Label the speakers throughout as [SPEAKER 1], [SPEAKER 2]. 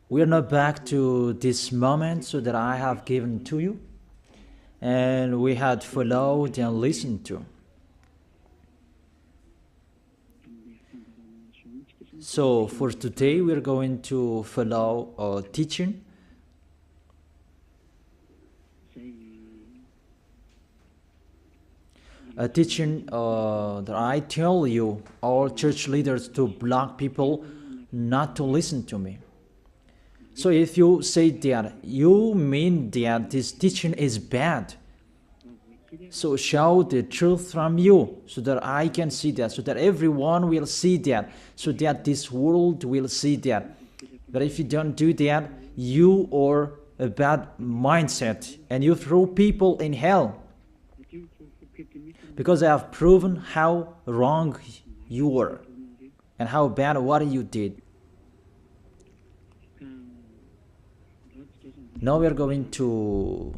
[SPEAKER 1] We are now back to this moment so that I have given to you, and we had followed and listened to. So for today, we are going to follow a teaching. A teaching that I tell you, all church leaders, to block people not to listen to me. So if you say that, you mean that this teaching is bad. So show the truth from you, so that I can see that, so that everyone will see that, so that this world will see that. But if you don't do that, you are a bad mindset, and you throw people in hell. Because I have proven how wrong you were, and how bad what you did. Now we are going to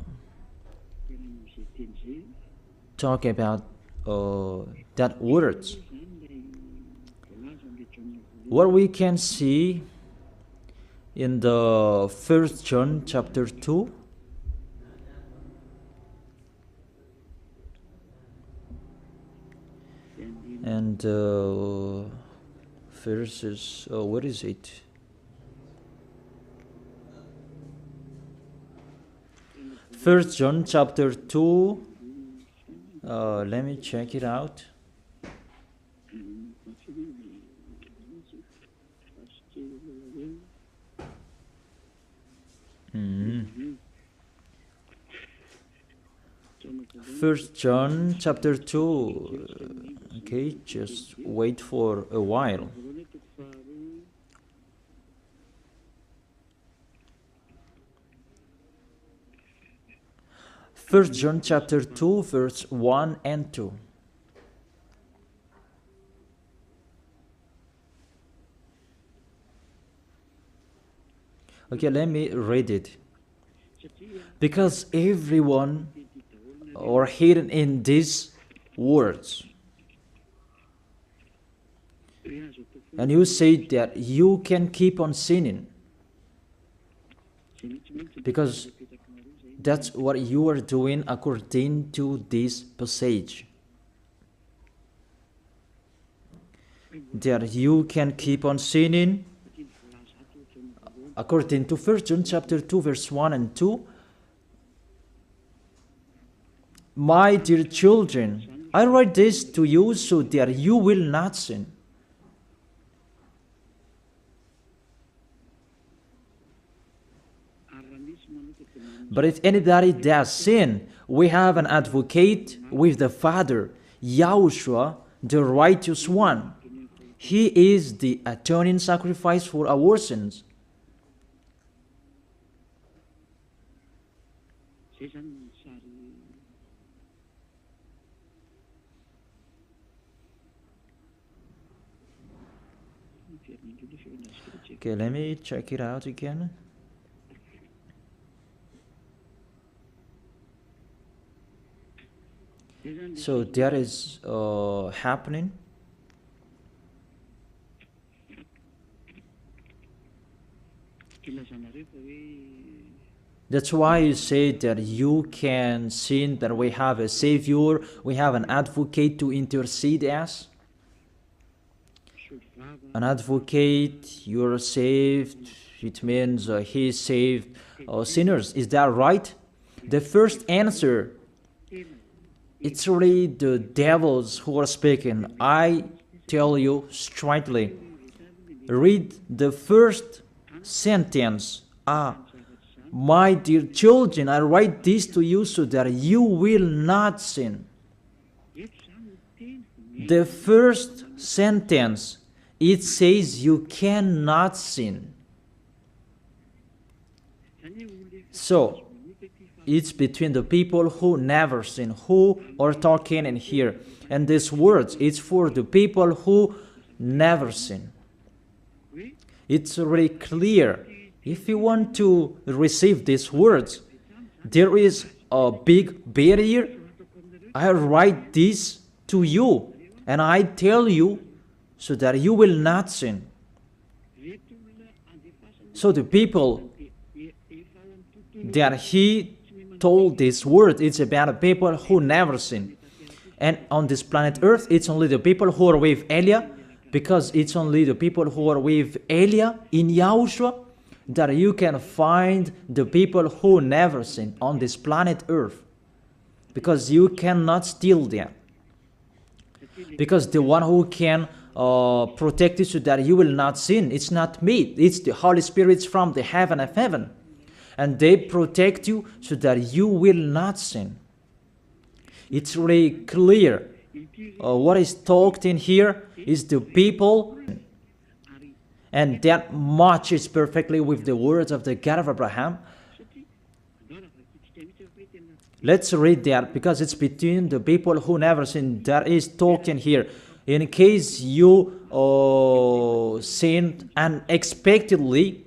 [SPEAKER 1] talk about that words. What we can see in the 1 John chapter 2, and verses, what is it? 1 John chapter 2, let me check it out. First John chapter 2. Okay, just wait for a while. First John chapter 2, verse 1 and 2. Okay, let me read it. Because everyone are hidden in these words. And you say that you can keep on sinning, because that's what you are doing according to this passage. That you can keep on sinning according to 1 John chapter 2, verse 1 and 2. My dear children, I write this to you so that you will not sin. But if anybody does sin, we have an advocate with the Father, YAHOSHUAH, the righteous one. He is the atoning sacrifice for our sins. Okay, let me check it out again. So that is happening. That's why you say that you can sin, that we have a Savior, we have an advocate to intercede us. An advocate, you're saved, it means he saved sinners. Is that right? The first answer, it's really the devils who are speaking. I tell you straightly, read the first sentence. My dear children, I write this to you so that you will not sin. The first sentence, it says you cannot sin. So, it's between the people who never sin, who are talking in here. And these words, it's for the people who never sin. It's really clear. If you want to receive these words, there is a big barrier. I write this to you, and I tell you so that you will not sin. So the people that he told this word, it's about the people who never sin. And on this planet Earth, it's only the people who are with Elia, because it's only the people who are with Elia in Yahushua that you can find the people who never sin on this planet Earth. Because you cannot steal them. Because the one who can protect you so that you will not sin, it's not me, it's the Holy Spirit from the heaven of heaven. And they protect you so that you will not sin. It's really clear. What is talked in here is the people, and that matches perfectly with the words of the God of Abraham. Let's read that, because it's between the people who never sin that is talked in here. In case you sinned unexpectedly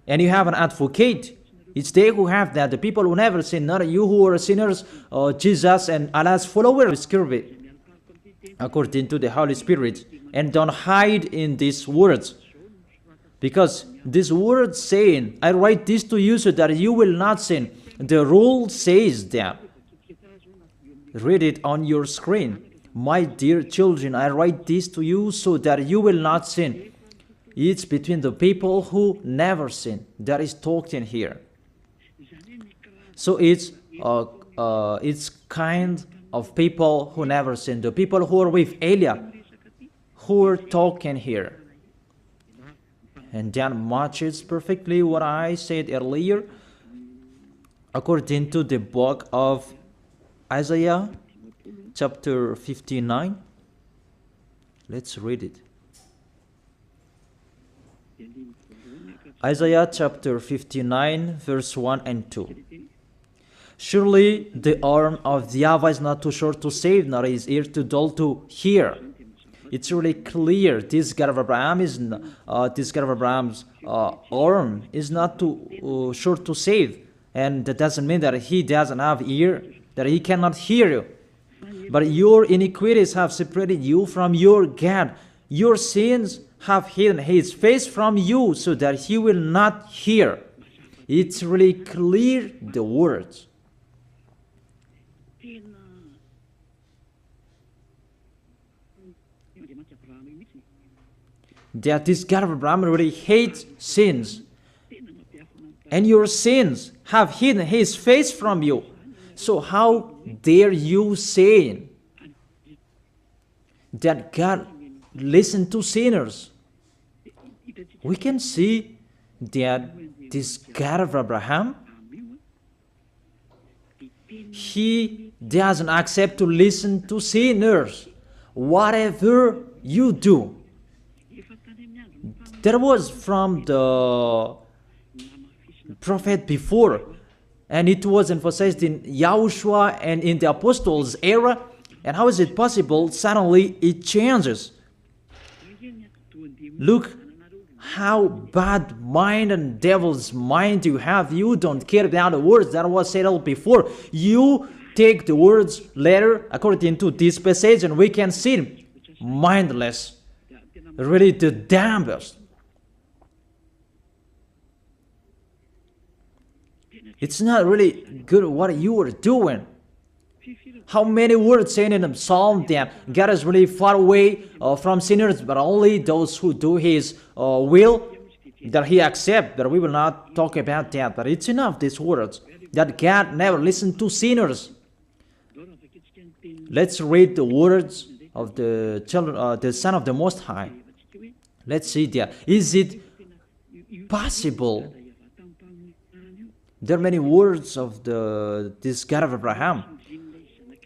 [SPEAKER 1] and you have an advocate, it's they who have that, the people who never sin, not you who are sinners. Jesus and Allah's followers curve it according to the Holy Spirit, and don't hide in these words, because this word saying, I write this to you so that you will not sin, the rule says that. Read it on your screen. My dear children, I write this to you so that you will not sin. It's between the people who never sin that is talked in here. So it's kind of people who never sin, the people who are with Elia, who are talking here. And that matches perfectly what I said earlier, according to the book of Isaiah, chapter 59. Let's read it. Isaiah chapter 59, verse 1 and 2. Surely the arm of YAHVAH is not too short to save, nor his ear too dull to hear. It's really clear. This God of Abraham is Abraham's arm is not too short to save, and that doesn't mean that he doesn't have ear, that he cannot hear you. But your iniquities have separated you from your God. Your sins have hidden his face from you so that he will not hear. It's really clear, the words. That this God of Abraham really hates sins. And your sins have hidden his face from you. So how dare you say that God listens to sinners? We can see that this God of Abraham, he doesn't accept to listen to sinners. Whatever you do. There was from the prophet before, and it was emphasized in YAHOSHUAH and in the apostles' era. And how is it possible suddenly it changes? Look how bad mind and devil's mind you have. You don't care about the words that was said before. You take the words later according to this passage, and we can see mindless, really the damnedest. It's not really good what you are doing. How many words saying in the psalm that God is really far away from sinners, but only those who do his will, that he accepts, that we will not talk about that. But it's enough, these words, that God never listened to sinners. Let's read the words of the children, the Son of the Most High. Let's see that. Is it possible? There are many words of this God of Abraham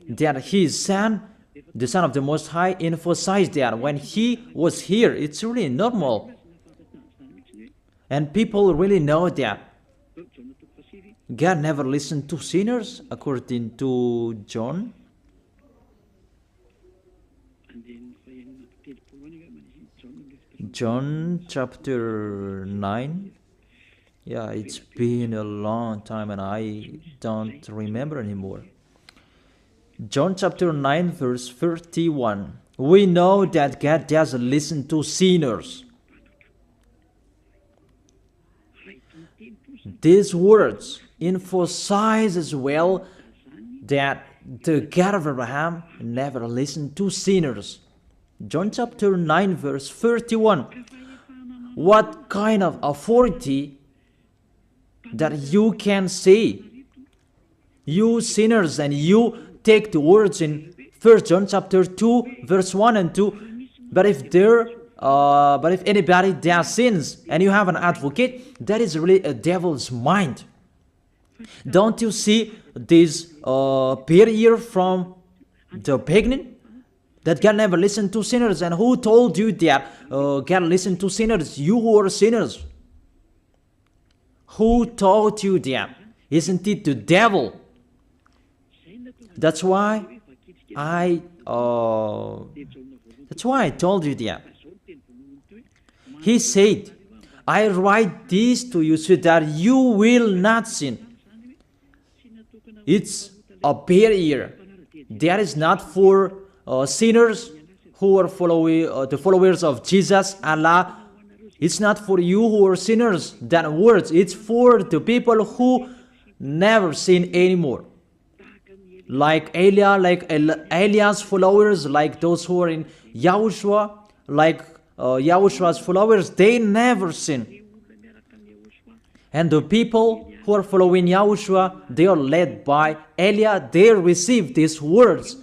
[SPEAKER 1] that his son, the Son of the Most High, emphasized that when he was here. It's really normal. And people really know that God never listened to sinners, according to John. John chapter 9. Yeah, it's been a long time and I don't remember anymore. John chapter 9 verse 31. We know that God doesn't listen to sinners. These words emphasize as well that the God of Abraham never listened to sinners. John chapter 9 verse 31. What kind of authority that you can say, you sinners, and you take the words in 1 John chapter 2 verse 1 and 2. But if anybody there sins and you have an advocate, that is really a devil's mind. Don't you see this barrier from the beginning? That God never listened to sinners. And who told you that God listened to sinners? You who are sinners. Who taught you that? Isn't it the devil? That's why I told you that. He said, I write this to you so that you will not sin. It's a barrier. That is not for sinners who are the followers of Jesus, Allah. It's not for you who are sinners, that words. It's for the people who never sin anymore. Like Elia, like Elias followers, like those who are in YAHOSHUAH, like YAHOSHUAH's followers, they never sin. And the people who are following YAHOSHUAH, they are led by Elia. They receive these words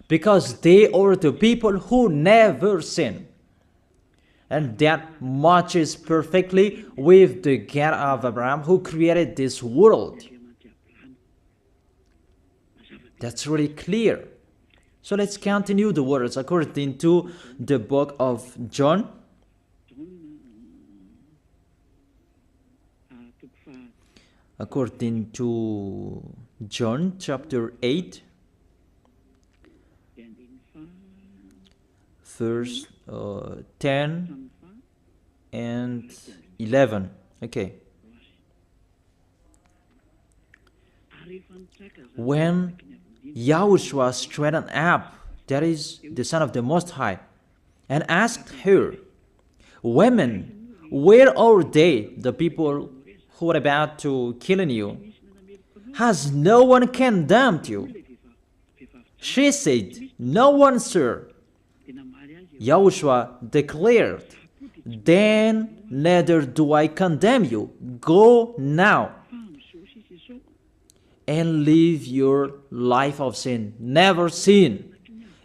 [SPEAKER 1] because they are the people who never sin. And that matches perfectly with the God of Abraham who created this world. That's really clear. So let's continue the words according to the book of John. According to John chapter 8, verse 10 and 11. Okay. When YAHOSHUAH straightened up, that is the Son of the Most High, and asked her, Women, where are they, the people who are about to kill you? Has no one condemned you? She said, No one, sir. YAHOSHUAH declared, Then neither do I condemn you. Go now and live your life of sin. Never sin.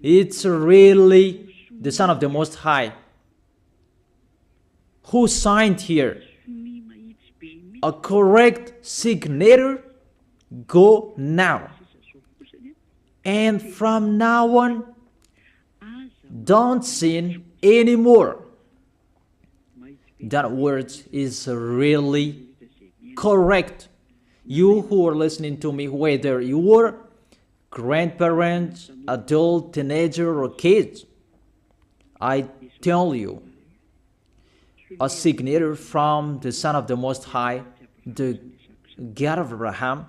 [SPEAKER 1] It's really the Son of the Most High who signed here a correct signature. Go now. And from now on, don't sin anymore. That word is really correct. You who are listening to me, whether you are grandparents, adult, teenager, or kids, I tell you, a signature from the Son of the Most High, the God of Abraham.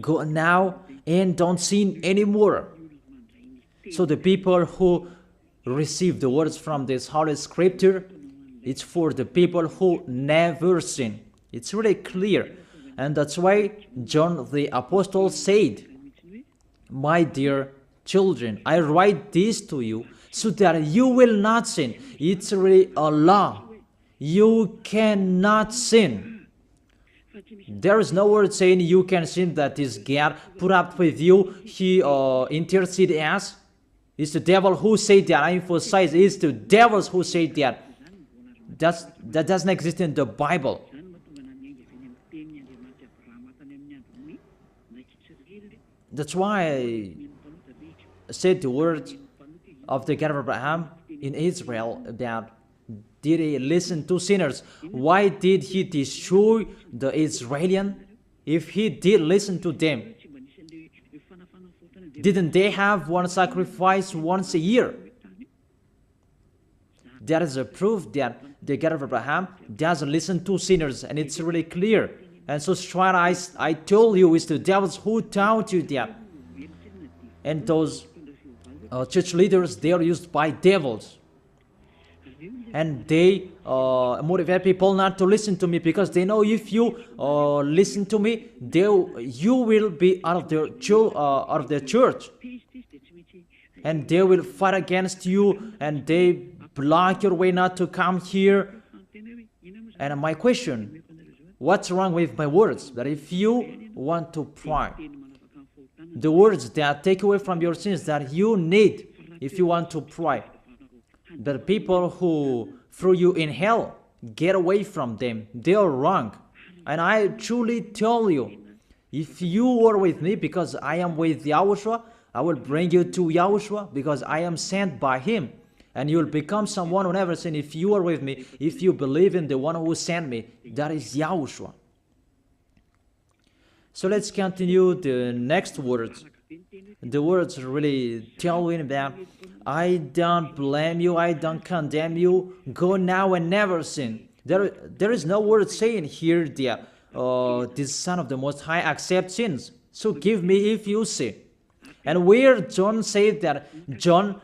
[SPEAKER 1] Go now and don't sin anymore. So the people who receive the words from this Holy Scripture, it's for the people who never sin. It's really clear. And that's why John the Apostle said, My dear children, I write this to you so that you will not sin. It's really a law. You cannot sin. There is no word saying you can sin that is God put up with you. He intercede as. It's the devil who said that. I emphasize, it's the devils who say that. That doesn't exist in the Bible. That's why I said the words of the God of Abraham in Israel about, did he listen to sinners? Why did he destroy the Israelites if he did listen to them? Didn't they have one sacrifice once a year? That is a proof that the God of Abraham doesn't listen to sinners, and it's really clear. And so I told you, it's the devils who taught you that. And those church leaders, they are used by devils. And they motivate people not to listen to me, because they know if you listen to me, you will be out of their church, and they will fight against you, and they block your way not to come here. And my question, what's wrong with my words? That if you want to pray, the words that take away from your sins that you need, if you want to pray, the people who threw you in hell, get away from them. They are wrong. And I truly tell you, if you are with me, because I am with YAHOSHUAH, I will bring you to YAHOSHUAH, because I am sent by him. And you will become someone who never sin if you are with me, if you believe in the one who sent me. That is YAHOSHUAH. So let's continue the next words. The words really tell him that I don't blame you, I don't condemn you, go now and never sin. There is no word saying here that this Son of the Most High accepts sins. So give me if you sin. And where John said that John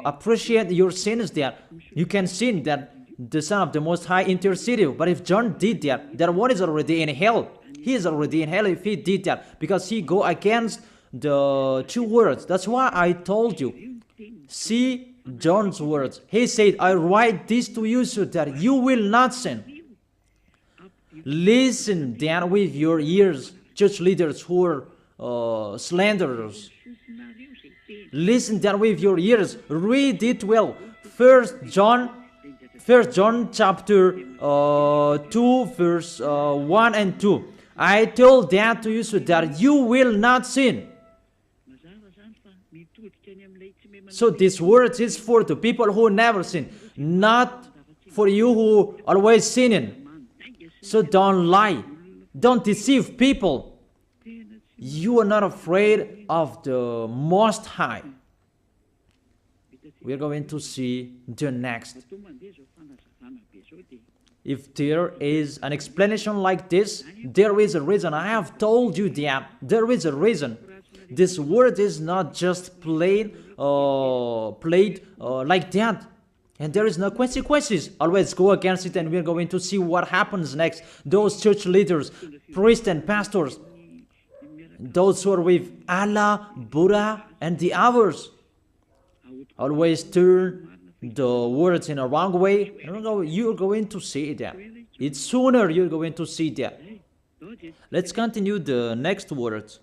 [SPEAKER 1] appreciate your sins, that you can sin, that the Son of the Most High interceded. But if John did that, that one is already in hell. He is already in hell if he did that, because he go against the two words. That's why I told you, see John's words. He said, I write this to you so that you will not sin. Listen then with your ears, church leaders who are slanderers. Listen then with your ears. Read it well. First John chapter 2 verse 1 and 2. I told that to you so that you will not sin. So this word is for the people who never sin, not for you who always sinning. So don't lie. Don't deceive people. You are not afraid of the Most High. We are going to see the next. If there is an explanation like this, there is a reason. I have told you that there is a reason. This word is not just played like that. And there is no consequences. Always go against it, and we're going to see what happens next. Those church leaders, priests and pastors, those who are with Allah, Buddha, and the others, always turn the words in a wrong way. You're going to see that. It's sooner you're going to see that. Let's continue the next words.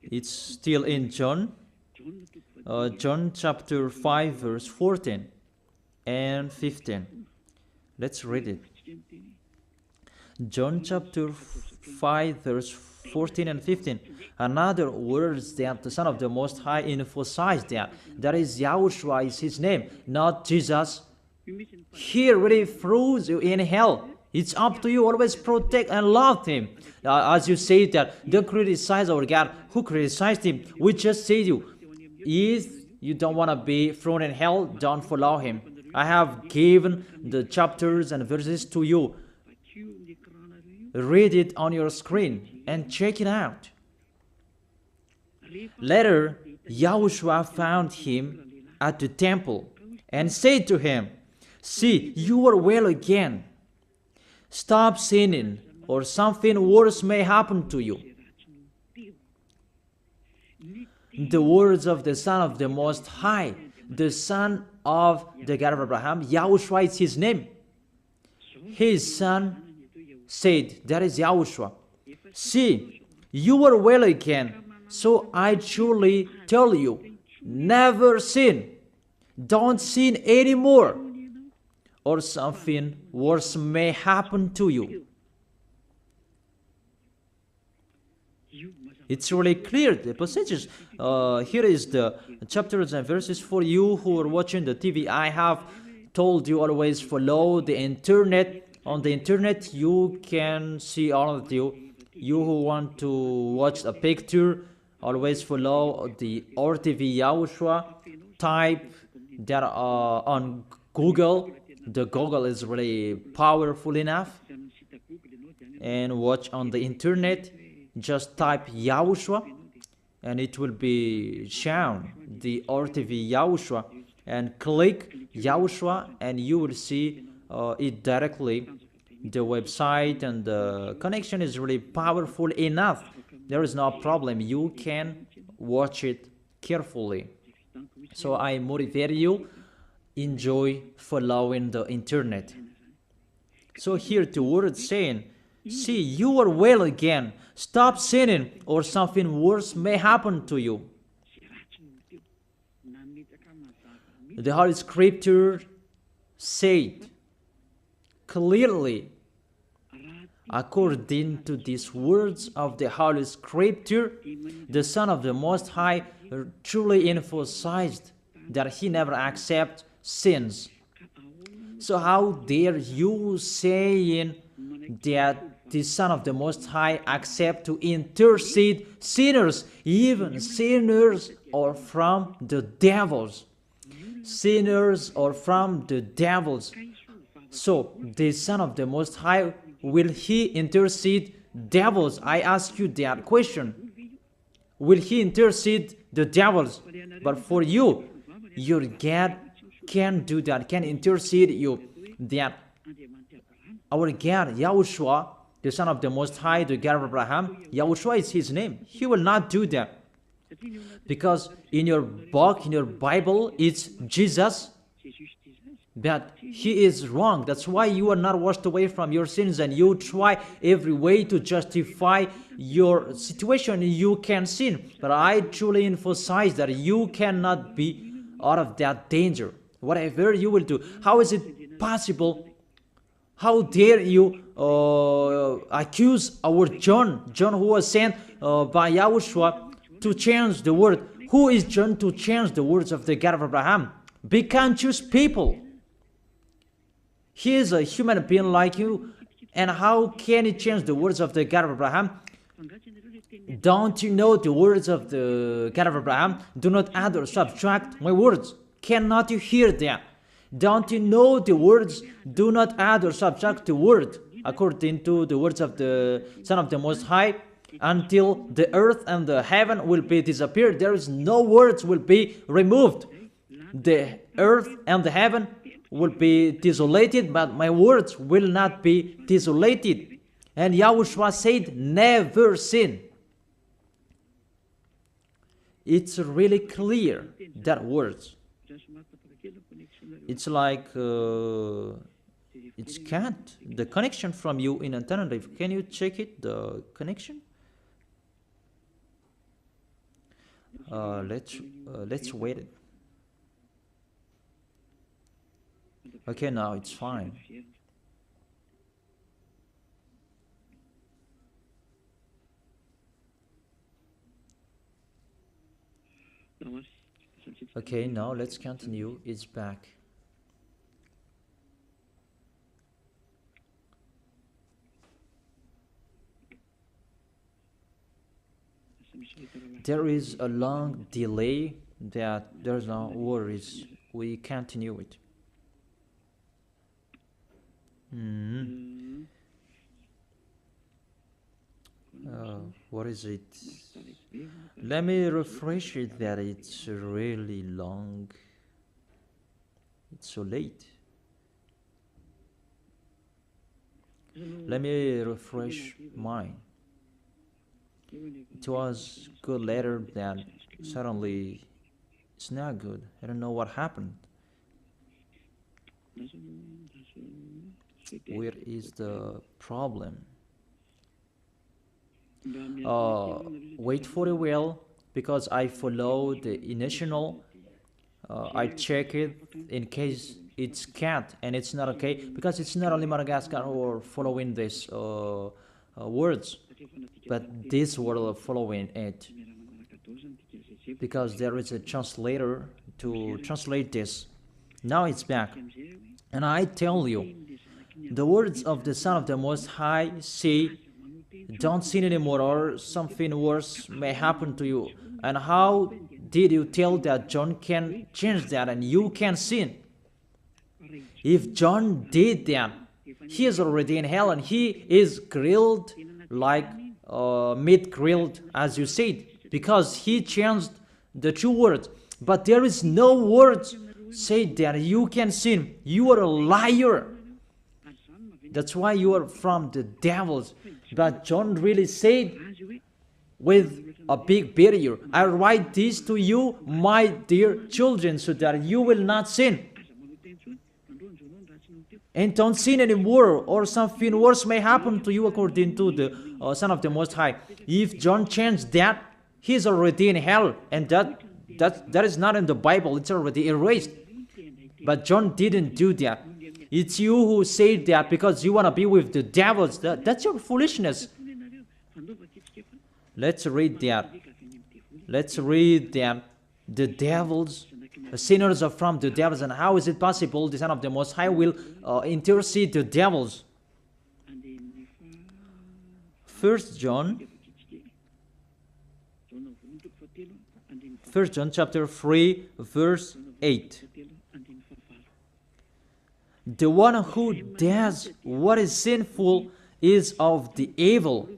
[SPEAKER 1] It's still in John. John chapter 5 verse 14 and 15. Let's read it. John chapter 5 verse 14 and 15. Another words that the Son of the Most High emphasized that is YAHOSHUAH is his name, not Jesus. He really throws you in hell. It's up to you. Always protect and love him. As you say that, don't criticize our God. Who criticized him? We just say to you, if you don't want to be thrown in hell, don't follow him. I have given the chapters and verses to you. Read it on your screen and check it out. Later, YAHOSHUAH found him at the temple and said to him, see, you are well again. Stop sinning, or something worse may happen to you. The words of the Son of the Most High, the Son of the God of Abraham, YAHOSHUAH is his name. His son said, that is YAHOSHUAH, see, you are well again. So I truly tell you, never sin. Don't sin anymore, or something worse may happen to you. It's really clear, the passages. Here is the chapters and verses for you who are watching the TV. I have told you always follow the internet. On the internet, you can see all of you. You who want to watch a picture, always follow the RTV YAHOSHUAH. Type that on Google. The Google is really powerful enough. And watch on the internet. Just type YAHOSHUAH. and it will be shown the RTV YAHOSHUAH, and click YAHOSHUAH and you will see it directly, the website, and the connection is really powerful enough. There is no problem, you can watch it carefully. So I motivate you, enjoy following the internet. So here the word saying, see, you are well again, stop sinning or something worse may happen to you. The Holy Scripture said clearly, according to these words of the Holy Scripture, the Son of the Most High truly emphasized that he never accepts sins. So how dare you saying that the Son of the Most High accept to intercede sinners, even sinners or from the devils? Sinners or from the devils. So the Son of the Most High, will he intercede devils? I ask you that question. Will he intercede the devils? But for you, your God can do that, can intercede you. That our God, YAHOSHUAH, the Son of the Most High, the God of Abraham, YAHOSHUAH is his name. He will not do that. Because in your book, in your Bible, it's Jesus, but he is wrong. That's why you are not washed away from your sins, and you try every way to justify your situation. You can sin, but I truly emphasize that you cannot be out of that danger. Whatever you will do, how is it possible? How dare you accuse our John who was sent by YAHOSHUAH to change the word? Who is John to change the words of the God of Abraham? Be conscious people. He is a human being like you, and how can he change the words of the God of Abraham? Don't you know the words of the God of Abraham? Do not add or subtract my words. Cannot you hear that? Don't you know the words? Do not add or subtract the word, according to the words of the Son of the Most High, until the earth and the heaven will be disappeared. There is no words will be removed. The earth and the heaven will be desolated, but my words will not be desolated. And YAHOSHUAH said, never sin. It's really clear, that words. It's like it's can't. The connection from you in alternative. Can you check it? The connection. Let's wait it. Okay, now it's fine. Okay, now let's continue. It's back. There is a long delay, that there's no worries. We continue it. What is it? Let me refresh it, that it's really long. It's so late. Let me refresh mine. It was good later, then suddenly it's not good. I don't know what happened. Where is the problem? Wait for a while, because I follow the initial. I check it in case it's can't, and it's not okay, because it's not only Madagascar who are following this words, but this world following it, because there is a translator to translate this. Now it's back, and I tell you, the words of the Son of the Most High say, don't sin anymore or something worse may happen to you. And how did you tell that John can change that and you can sin? If John did that, he is already in hell, and he is grilled like meat grilled, as you said. because he changed the true words. But there is no words say that you can sin. You are a liar. That's why you are from the devils. But John really said with a big barrier, I write this to you, my dear children, so that you will not sin. And don't sin anymore, or something worse may happen to you, according to the Son of the Most High. If John changed that, he's already in hell, and that is not in the Bible. It's already erased. But John didn't do that. It's you who say that because you want to be with the devils. That's your foolishness. Let's read that. Let's read that. The devils, sinners are from the devils. And how is it possible the Son of the Most High will intercede the devils? 1 John chapter 3, verse 8. The one who does what is sinful is of the evil,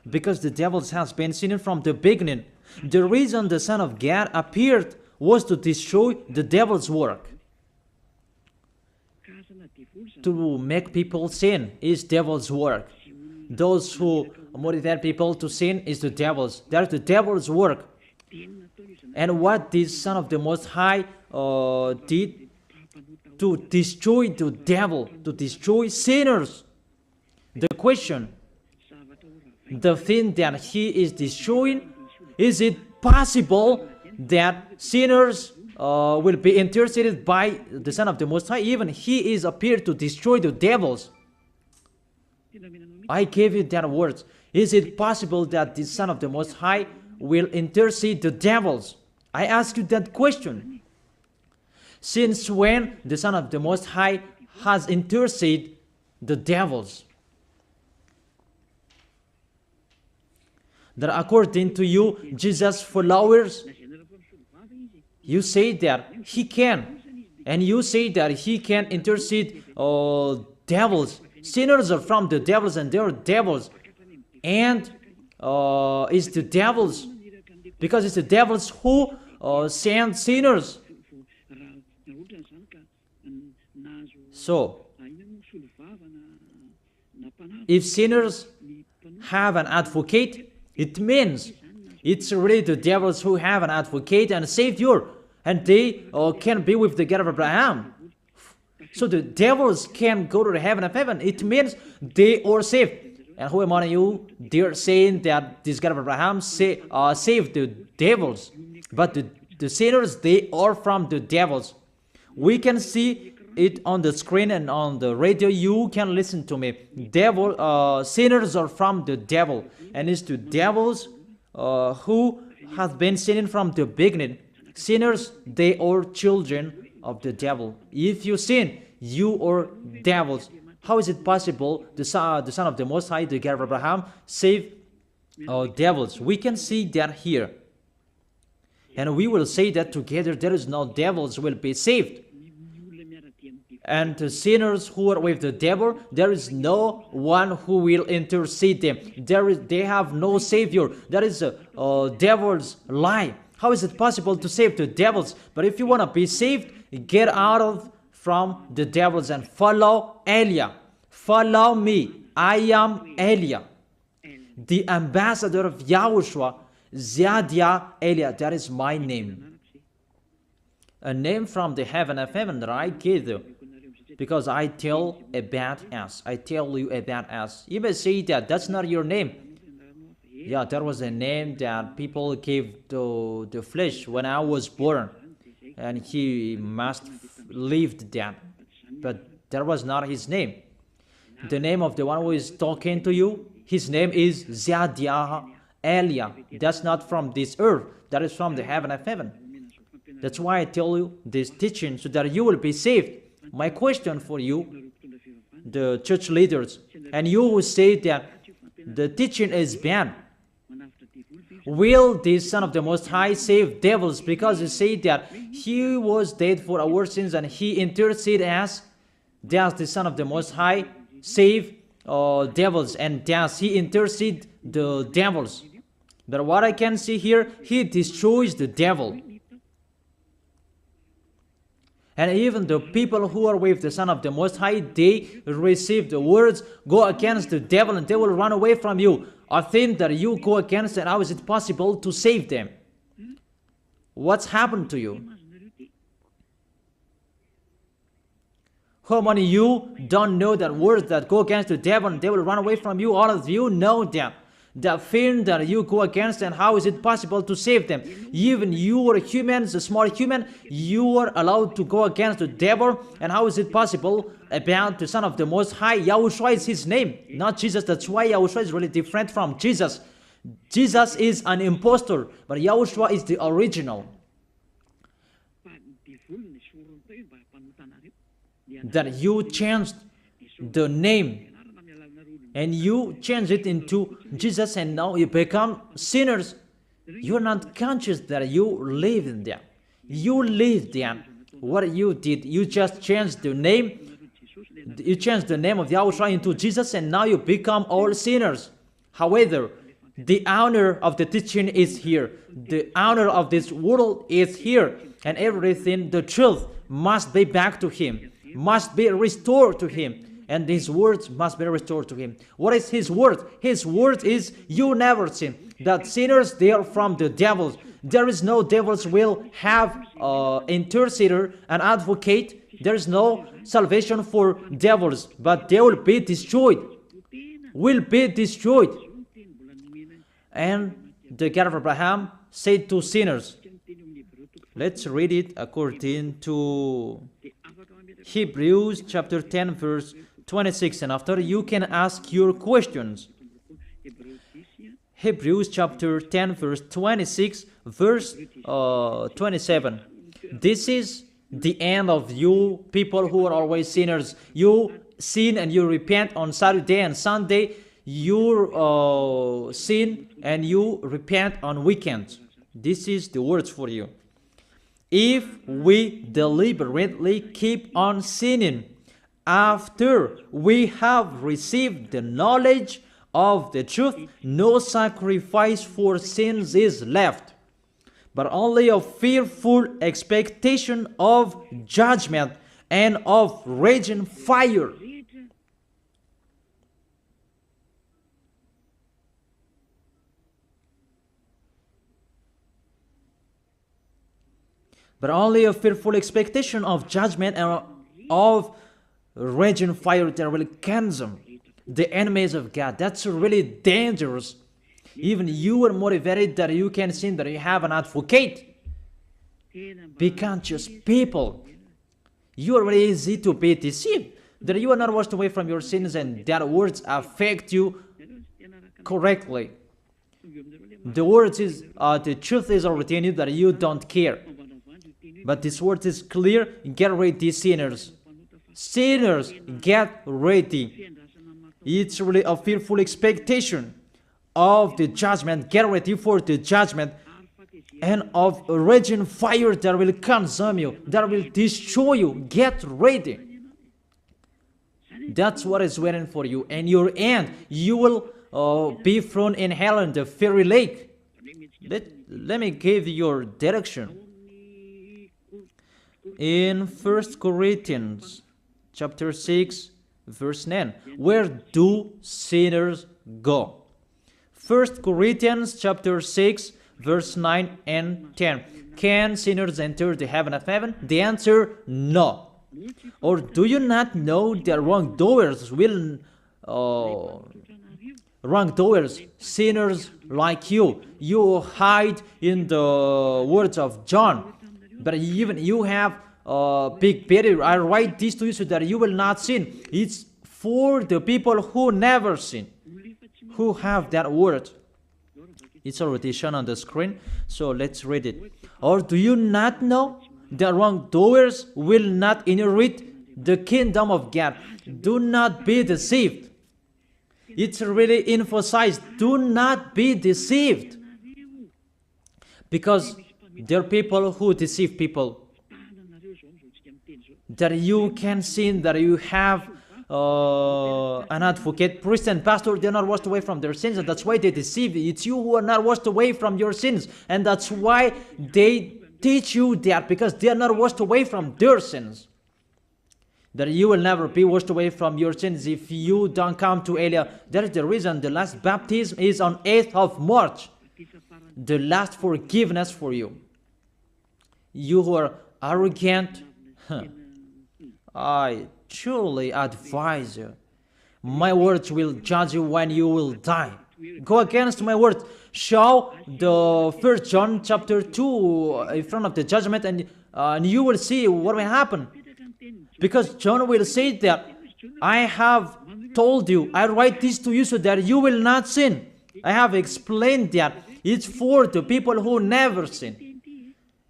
[SPEAKER 1] because the devils has been sinning from the beginning. The reason the Son of God appeared was to destroy the devil's work. To make people sin is devil's work. Those who motivate people to sin is the devil's. That's the devil's work. And what this Son of the Most High did to destroy the devil, to destroy sinners. The question, the thing that he is destroying, is it possible that sinners will be interceded by the Son of the Most High? Even he is appeared to destroy the devils. I gave you that words. Is it possible that the Son of the Most High will intercede the devils? I ask you that question. Since when the Son of the Most High has interceded the devils? That according to you, Jesus' followers, you say that he can, and you say that he can intercede devils. Sinners are from the devils, and they are devils. And it's the devils, because it's the devils who send sinners. So, if sinners have an advocate, it means it's really the devils who have an advocate and a savior, and they can be with the God of Abraham. So the devils can go to the heaven of heaven. It means they are saved. And who among you, they're saying that this God of Abraham saved the devils. But the sinners, they are from the devils. We can see it on the screen and on the radio. You can listen to me. Sinners are from the devil. And it's the devils who have been sinning from the beginning. Sinners, they are children of the devil. If you sin, you are devils. How is it possible the Son of the Most High, the God of Abraham, save devils? We can see that here. And we will say that together, there is no devils will be saved. And the sinners who are with the devil, there is no one who will intercede them. They have no savior. That is a devil's lie. How is it possible to save the devils? But if you want to be saved, get out from the devils and follow Elia. Follow me. I am Elia, the ambassador of Yahushua, Ziadia Elia. That is my name. A name from the heaven of heaven that I gave you. Because I tell about us. I tell you about us. You may say that that's not your name. Yeah, that was a name that people gave to the flesh when I was born. And he must have lived that. But that was not his name. The name of the one who is talking to you, his name is Ziadia Elia. That's not from this earth. That is from the heaven of heaven. That's why I tell you this teaching, so that you will be saved. My question for you, the church leaders, and you who say that the teaching is bad, will the Son of the Most High save devils? Because you say that he was dead for our sins and he interceded us. Does the Son of the Most High save devils? And does he intercede the devils? But what I can see here, he destroys the devil. And even the people who are with the Son of the Most High, they receive the words, go against the devil and they will run away from you. A thing that you go against, and how is it possible to save them? What's happened to you? How many of you don't know that words that go against the devil and they will run away from you? All of you know them. The thing that you go against, and how is it possible to save them? Even you are humans, a small human, you are allowed to go against the devil, and how is it possible about the Son of the Most High? YAHOSHUAH is his name, not Jesus. That's why YAHOSHUAH is really different from Jesus. Jesus is an impostor, but YAHOSHUAH is the original. That you changed the name and you change it into Jesus, and now you become sinners. You're not conscious that you live in them. You live them. What you did, you just changed the name. You changed the name of YAHOSHUAH into Jesus, and now you become all sinners. However, the honor of the teaching is here. The honor of this world is here. And everything, the truth, must be back to him, must be restored to him. And his words must be restored to him. What is his word? His word is, you never sin. That sinners, they are from the devils. There is no devils will have intercessor, an advocate. There is no salvation for devils, but they will be destroyed. Will be destroyed. And the God of Abraham said to sinners. Let's read it according to Hebrews chapter 10 verse 26, and after you can ask your questions. Hebrews chapter 10 verse 26 verse 27. This is the end of you people who are always sinners. You sin and you repent on Saturday and Sunday. You sin and you repent on weekends. This is the words for you. If we deliberately keep on sinning after we have received the knowledge of the truth, no sacrifice for sins is left, but only a fearful expectation of judgment and of raging fire. But only a fearful expectation of judgment and of raging fire that will consume the enemies of God. That's really dangerous. Even you are motivated that you can sin, that you have an advocate. Be conscious, people. You are really easy to be deceived. That you are not washed away from your sins and that words affect you correctly. The words is, the truth is already in you that you don't care. But this word is clear. Get ready, sinners. Sinners, get ready. It's really a fearful expectation of the judgment. Get ready for the judgment and of a raging fire that will consume you, that will destroy you. Get ready. That's what is waiting for you. And your end, you will be thrown in hell in the fiery lake. Let me give you your direction. In 1 Corinthians chapter 6 verse 9, where do sinners go? 1 Corinthians chapter 6 verse 9 and 10. Can sinners enter the heaven of heaven? The answer, no. Or do you not know that wrongdoers will wrongdoers, sinners like you hide in the words of John. But even you have big barrier. I write this to you so that you will not sin. It's for the people who never sin, who have that word. It's already shown on the screen, so let's read it. Or do you not know that wrongdoers will not inherit the kingdom of God? Do not be deceived. It's really emphasized, do not be deceived. Because there are people who deceive people. That you can sin, that you have an advocate, priest, and pastor, they're not washed away from their sins, and that's why they deceive you. It's you who are not washed away from your sins, and that's why they teach you that, because they are not washed away from their sins. That you will never be washed away from your sins if you don't come to Elia. That is the reason the last baptism is on 8th of March. The last forgiveness for you. You who are arrogant, I truly advise you. My words will judge you when you will die. Go against my words. Show the 1 John chapter 2 in front of the judgment, and you will see what will happen. Because John will say that, I have told you, I write this to you so that you will not sin. I have explained that. It's for the people who never sin.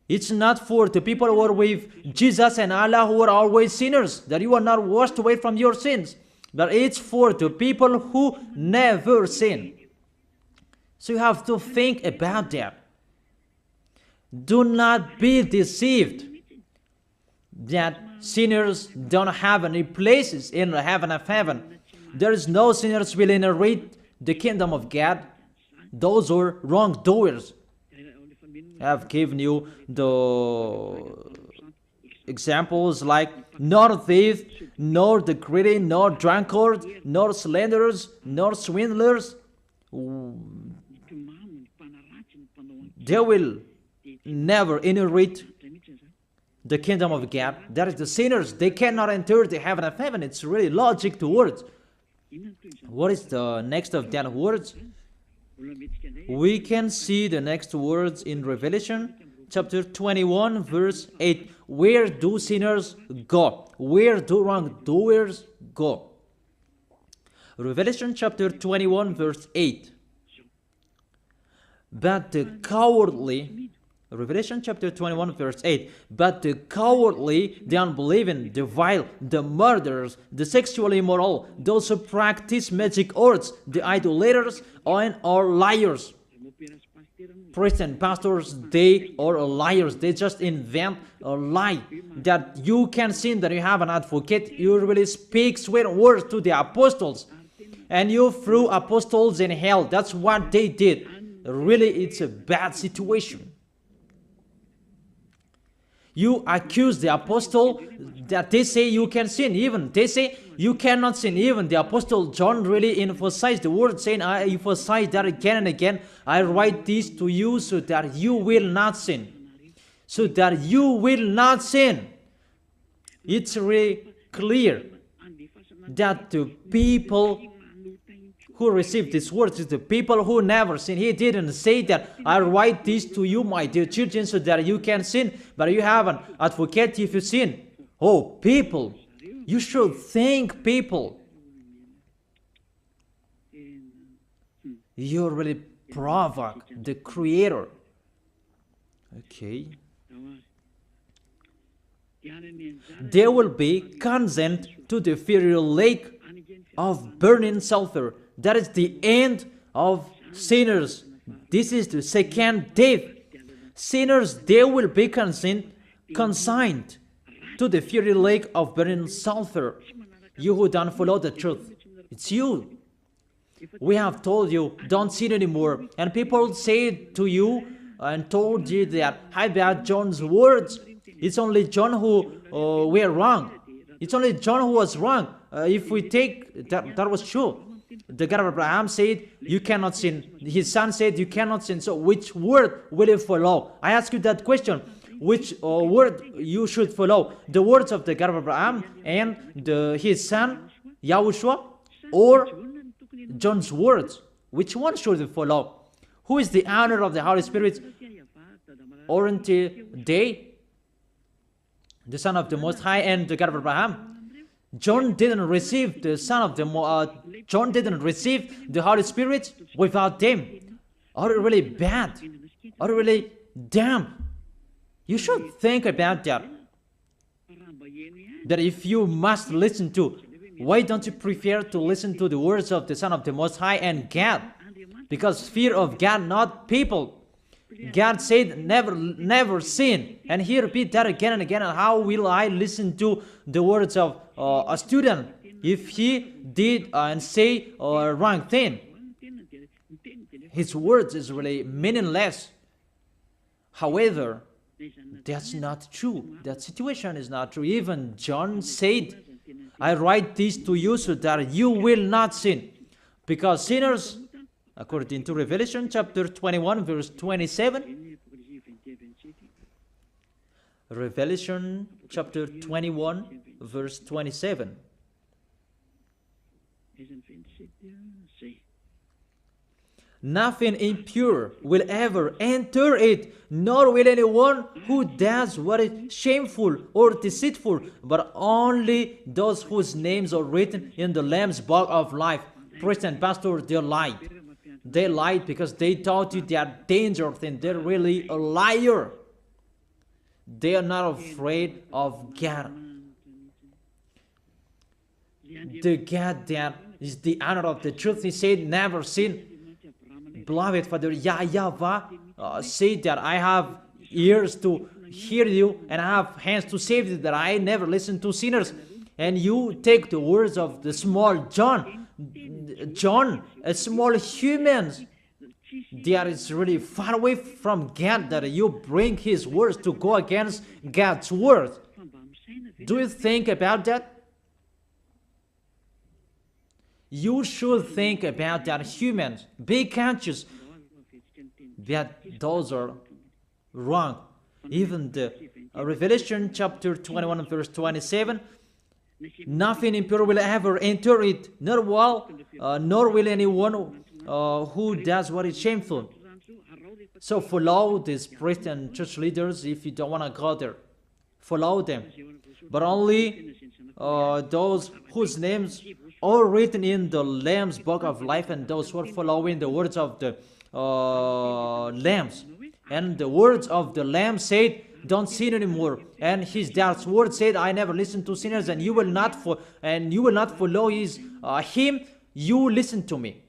[SPEAKER 1] It's not for the people who are with Jesus and Allah, who are always sinners, that you are not washed away from your sins. But it's for the people who never sin. So you have to think about that. Do not be deceived that sinners don't have any places in the heaven of heaven. There is no sinners will inherit the kingdom of God. Those are wrongdoers. I have given you the examples like nor thief, nor the greedy, nor drunkard, nor slanderers, nor swindlers. They will never inherit the kingdom of God. That is the sinners. They cannot enter the heaven of heaven. It's really logic to words. What is the next of that words? We can see the next words in Revelation chapter 21 verse 8. Where do sinners go? Where do wrongdoers go? Revelation chapter 21 verse 8. But the cowardly, Revelation chapter 21 verse 8, but the cowardly, the unbelieving, the vile, the murderers, the sexually immoral, those who practice magic arts, the idolaters, and are liars. Priests and pastors, they are liars. They just invent a lie that you can sin, that you have an advocate. You really speak sweet words to the apostles, and you threw apostles in hell. That's what they did. Really, it's a bad situation. You accuse the apostle that they say you can sin. Even they say you cannot sin. Even the apostle John really emphasized the word, saying, I emphasize that again and again. I write this to you so that you will not sin. So that you will not sin. It's really clear that the people who received these words is the people who never sin. He didn't say that I write this to you, my dear children, so that you can sin, but you have an advocate if you sin. Oh, people, you should think, people. You really provoke the Creator. Okay. They will be condemned to the fiery lake of burning sulfur. That is the end of sinners. This is the second death. Sinners, they will be consigned to the fiery lake of burning sulfur. You who don't follow the truth, it's you. We have told you, don't sin anymore. And people say to you and told you that, how about John's words? It's only John who were wrong. It's only John who was wrong. If we take that was true. The God of Abraham said, you cannot sin. His son said, you cannot sin. So which word will you follow? I ask you that question. Which word you should follow? The words of the God of Abraham and his son, YAHOSHUAH, or John's words? Which one should you follow? Who is the owner of the Holy Spirit? Aren't they the Son of the Most High and the God of Abraham? John didn't receive the Son of the John didn't receive the Holy Spirit without them. Are you really bad? Are you really damn? You should think about that. That if you must listen to, why don't you prefer to listen to the words of the Son of the Most High and God? Because fear of God, not people. God said, never sin. And he repeat that again and again. And how will I listen to the words of a student if he did and say a wrong thing, his words is really meaningless. However, that's not true. That situation is not true. Even John said, I write this to you so that you will not sin. Because sinners, according to Revelation chapter 21, verse 27, Revelation chapter 21, verse 27. Nothing impure will ever enter it, nor will anyone who does what is shameful or deceitful, but only those whose names are written in the Lamb's book of life. Priest and pastor, they lied. They lied because they taught you they are dangerous and they're really a liar. They are not afraid of God. The God that is the honor of the truth, he said, never sin. Beloved Father, YAHVAH said that I have ears to hear you and I have hands to save you, that I never listen to sinners. And you take the words of the small John, a small human, that is really far away from God, that you bring his words to go against God's word. Do you think about that? You should think about that, humans. Be conscious that those are wrong. Even the Revelation chapter 21 verse 27, nothing impure will ever enter it, nor will anyone who does what is shameful. So follow these priests and church leaders if you don't want to go there. Follow them. But only those whose names are written in the Lamb's book of life, and those who are following the words of the Lambs. And the words of the Lamb said, don't sin anymore. And his dad's word said, I never listen to sinners, and you will not follow his him. You listen to me.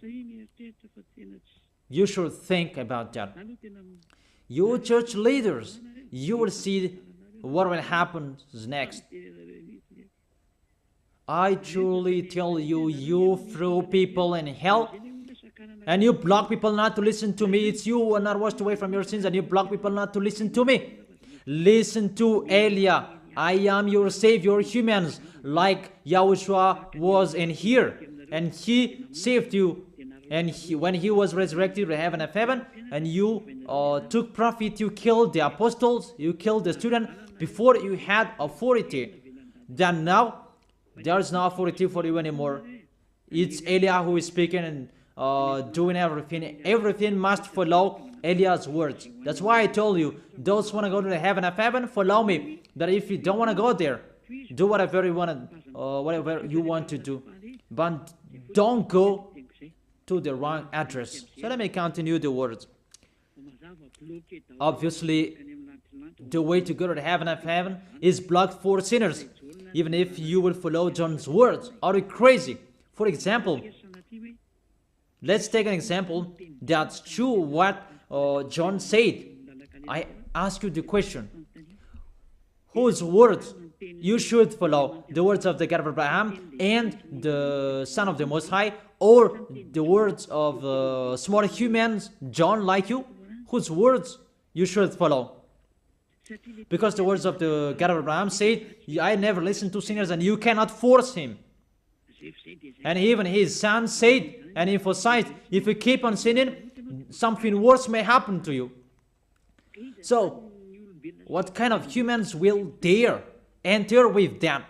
[SPEAKER 1] You should think about that. You church leaders, you will see what will happen next. I truly tell you, you throw people in hell, and you block people not to listen to me. It's you who are not washed away from your sins, and you block people not to listen to me. Listen to Elia. I am your savior, humans, like YAHOSHUAH was in here, and he saved you. And when he was resurrected to heaven of heaven, and you took profit, you killed the apostles, you killed the student before you had authority. Then now, there is no authority for you anymore. It's Elia who is speaking and doing everything. Everything must follow Eliah's words. That's why I told you, those who want to go to the heaven of heaven, follow me. That if you don't want to go there, do whatever you want to do. But don't go to the wrong address. So let me continue the words. Obviously, the way to go to the heaven of heaven is blocked for sinners. Even if you will follow John's words. Are you crazy? For example, let's take an example that's true what John said. I ask you the question. Whose words you should follow? The words of the God of Abraham and the Son of the Most High, or the words of small humans, John like you? Whose words you should follow? Because the words of the God of Abraham said, I never listen to sinners, and you cannot force him. And even his son said and emphasized, if you keep on sinning, something worse may happen to you. So, what kind of humans will dare enter with them?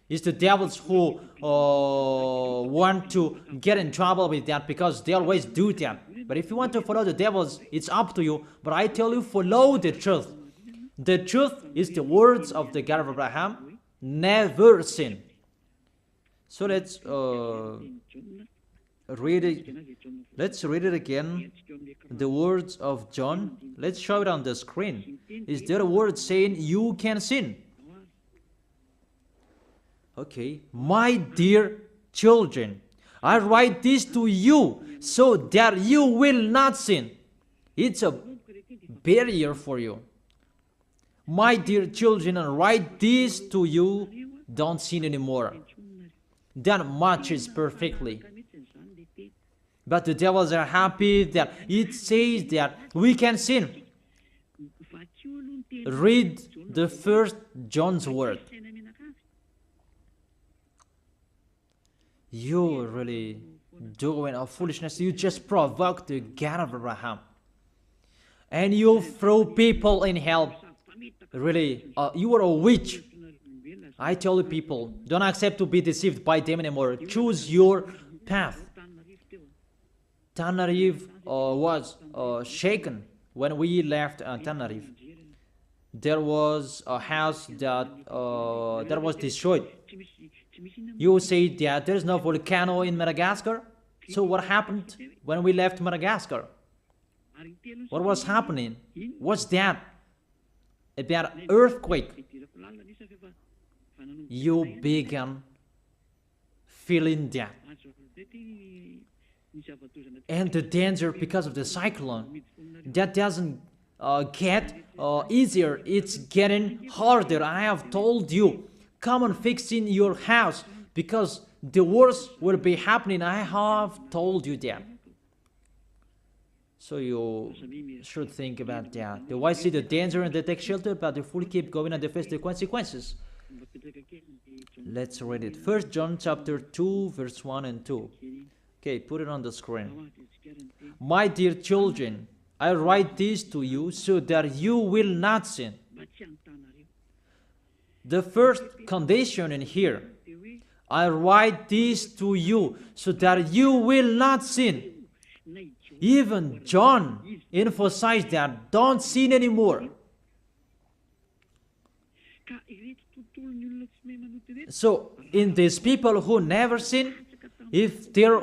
[SPEAKER 1] It's the devils who want to get in trouble with that, because they always do that. But if you want to follow the devils, it's up to you. But I tell you, follow the truth. The truth is the words of the God of Abraham, never sin. So let's read it. Let's read it again. The words of John. Let's show it on the screen. Is there a word saying you can sin? Okay. My dear children, I write this to you so that you will not sin. It's a barrier for you. My dear children, I write this to you, don't sin anymore. that matches perfectly. But the devils are happy that it says that we can sin. Read the first John's word. You really doing a foolishness. You just provoke the God of Abraham. And you throw people in hell. Really, you are a witch. I tell you people, don't accept to be deceived by them anymore. Choose your path. Tenerife was shaken when we left Tenerife. There was a house that was destroyed. You say that there is no volcano in Madagascar. So what happened when we left Madagascar? What was happening? What's that? About earthquake. You began feeling that. And the danger because of the cyclone, that doesn't get easier. It's getting harder. I have told you, come on fixing your house because the worst will be happening. I have told you that. So you should think about that. The wise see the danger and they take shelter, but the fool keep going and they face the consequences. Let's read it. 1 John chapter 2, verse 1 and 2. Okay, put it on the screen. My dear children, I write this to you so that you will not sin. The first condition in here, I write this to you so that you will not sin. Even John emphasized that, don't sin anymore. So, in these people who never sin, if there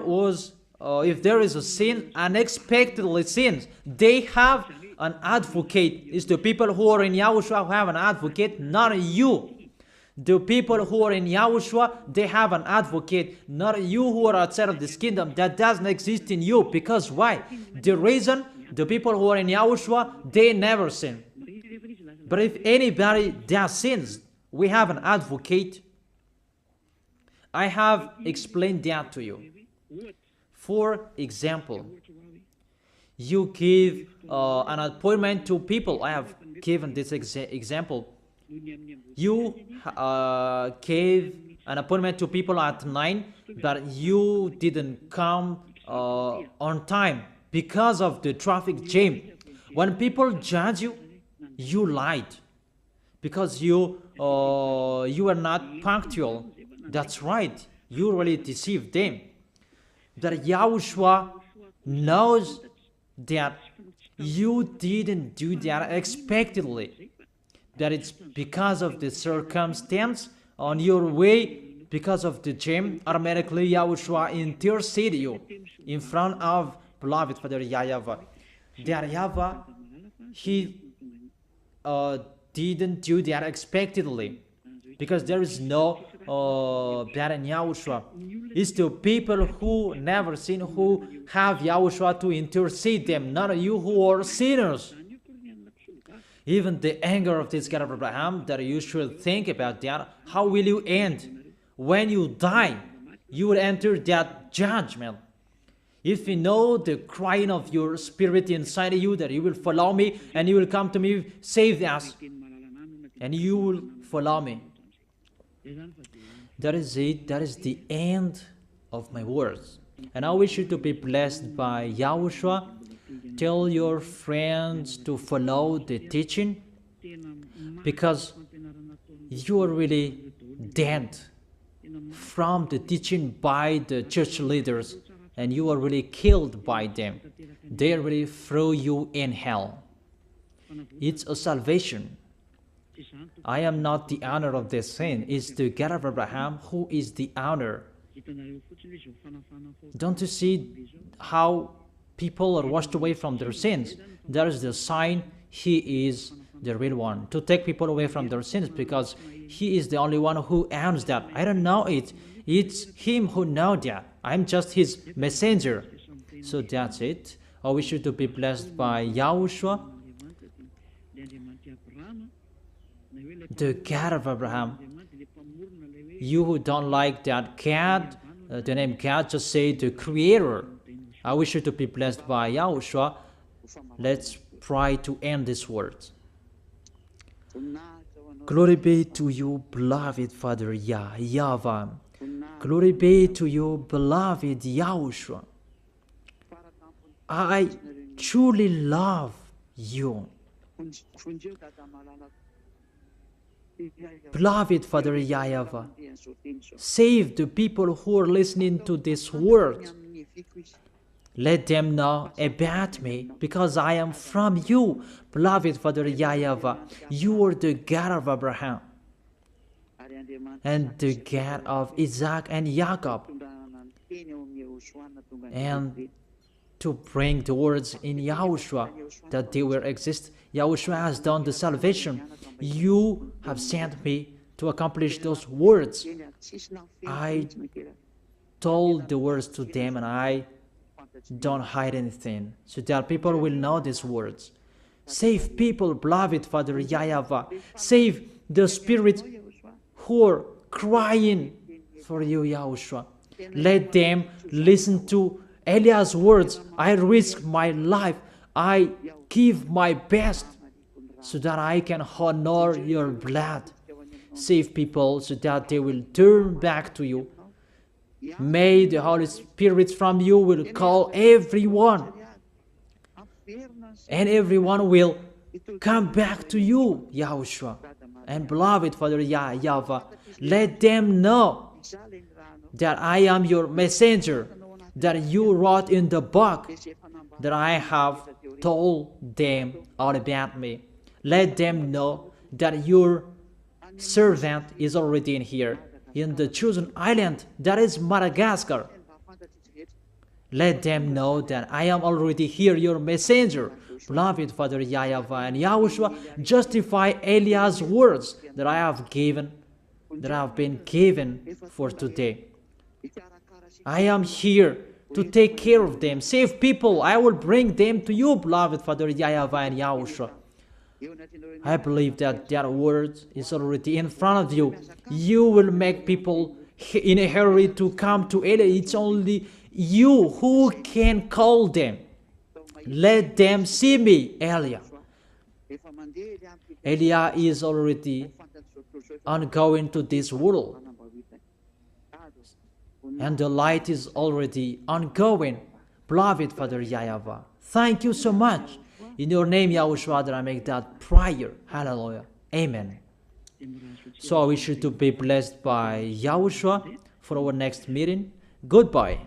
[SPEAKER 1] is a sin, unexpectedly sins, they have an advocate. It's the people who are in Yahushua who have an advocate, not you. The people who are in Yahushua, they have an advocate, not you who are outside of this kingdom. That doesn't exist in you. Because why? The reason, the people who are in Yahushua, they never sin. But if anybody does sins, we have an advocate. I have explained that to you. For example, you give an appointment to people. I have given this example. You gave an appointment to people at 9, but you didn't come on time because of the traffic jam. When people judge you, you lied because you are not punctual. That's right. You really deceived them. That Yahushua knows that you didn't do that unexpectedly. That it's because of the circumstance on your way, because of the jam, automatically Yahushua intercede you in front of beloved Father YAHVAH. That YAHVAH, he didn't do that unexpectedly, because there is no that in Yahushua. It's the people who never sin who have Yahushua to intercede them, not you who are sinners. Even the anger of this God of Abraham, that you should think about that. How will you end? When you die, you will enter that judgment. If you know the crying of your spirit inside of you, that you will follow me and you will come to me, save us, and you will follow me. That is it. That is the end of my words. And I wish you to be blessed by Yahushua. Tell your friends to follow the teaching, because you are really dead from the teaching by the church leaders, and you are really killed by them. They really throw you in hell. It's a salvation. I am not the owner of this sin. It's the God of Abraham who is the owner. Don't you see how people are washed away from their sins? That is the sign he is the real one, to take people away from their sins, because he is the only one who owns that. I don't know it. It's him who knows that. I'm just his messenger. So that's it. I wish you to be blessed by Yahushua, the God of Abraham. You who don't like that God, the name God, just say the Creator. I wish you to be blessed by Yahushua. Let's try to end this word. Glory be to you, beloved Father YAHVAH. Glory be to you, beloved Yahushua. I truly love you. Beloved Father YAHVAH, save the people who are listening to this word. Let them know about me, because I am from you, beloved Father YAHVAH. You are the God of Abraham and the God of Isaac and Jacob. And to bring the words in Yahushua that they will exist, Yahushua has done the salvation. You have sent me to accomplish those words. I told the words to them, and I don't hide anything, so that people will know these words. Save people, beloved Father YAHVAH. Save the spirits who are crying for you, Yahushua. Let them listen to Eliah's words. I risk my life. I give my best so that I can honor your blood. Save people so that they will turn back to you. May the Holy Spirit from you will call everyone, and everyone will come back to you, Yahushua. And beloved Father YAHVAH, let them know that I am your messenger, that you wrote in the book, that I have told them all about me. Let them know that your servant is already in here, in the chosen island, that is Madagascar. Let them know that I am already here, your messenger, beloved Father YAHVAH. And Yahushua, justify Eliah's words that I have been given for today. I am here to take care of them. Save people. I will bring them to you, beloved Father YAHVAH and Yahushua. I believe that that word is already in front of you. You will make people in a hurry to come to Eliah. It's only you who can call them. Let them see me, Eliah. Eliah is already ongoing to this world, and the light is already ongoing. Beloved Father YAHVAH, thank you so much. In your name, Yahushua, that I make that prayer. Hallelujah. Amen. So I wish you to be blessed by Yahushua for our next meeting. Goodbye.